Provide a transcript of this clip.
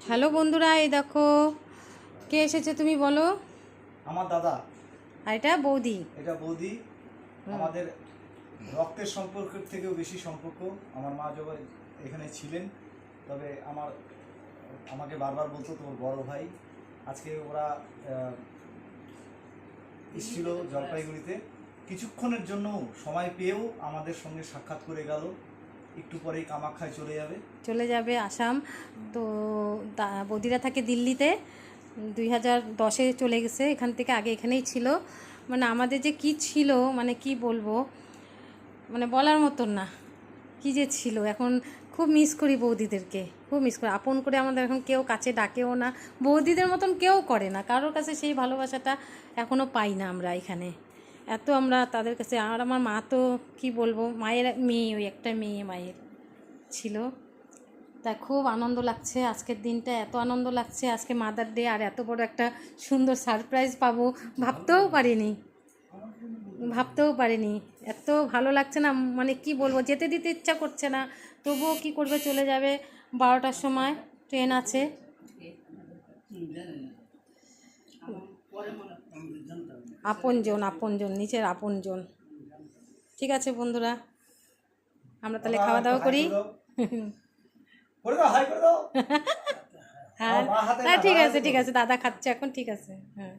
Hello বন্ধুরা, এই দেখো কে এসেছে তুমি বলো। আমার দাদা। আর এটা বৌদি। এটা বৌদি। আমাদের রক্তের সম্পর্কের থেকেও বেশি সম্পর্ক। আমার মা যখন এখানে ছিলেন, তবে আমাকে বারবার বলতো তোর বড় ভাই। আজকে ওরা এসেছিল জলপাইগুড়িতে, কিছুক্ষণের জন্য সময় পেয়েও আমাদের সঙ্গে সাক্ষাৎ করে গেল। একটু পরেই কামাখ্যায় চলে যাবে আসাম। তো বৌদিরা থাকে দিল্লিতে, 2010-এ চলে গেছে এখান থেকে। আগে এখানেই ছিল। মানে আমাদের যে কি ছিল, মানে কি বলবো, মানে বলার মতন না কি যে ছিল। এখন খুব মিস করি বৌদিদেরকে, খুব মিস করি। আপন করে আমাদের এখন কেউ কাছে ডাকেও না, বৌদিদের মতন কেউ করে না। কারোর কাছে সেই ভালোবাসাটা এখনও পাই না আমরা এখানে। এত আমরা তাদের কাছে। আর আমার মা তো কি বলবো, মায়ের মেয়ে, ওই একটা মেয়ে মায়ের ছিল। তা খুব আনন্দ লাগছে আজকের দিনটা, এত আনন্দ লাগছে। আজকে মাদার ডে, আর এত বড় একটা সুন্দর সারপ্রাইজ পাবো ভাবতেও পারিনি। এত ভালো লাগছে না, মানে কি বলবো, যেতে দিতে ইচ্ছা করছে না। তবুও কি করবে, চলে যাবে 12টার সময় ট্রেন আছে। আপনজন, নিচের আপনজন। ঠিক আছে বন্ধুরা, আমরা তাহলে খাওয়া দাওয়া করি। হ্যাঁ, ঠিক আছে, দাদা খাচ্ছে এখন, ঠিক আছে। হ্যাঁ।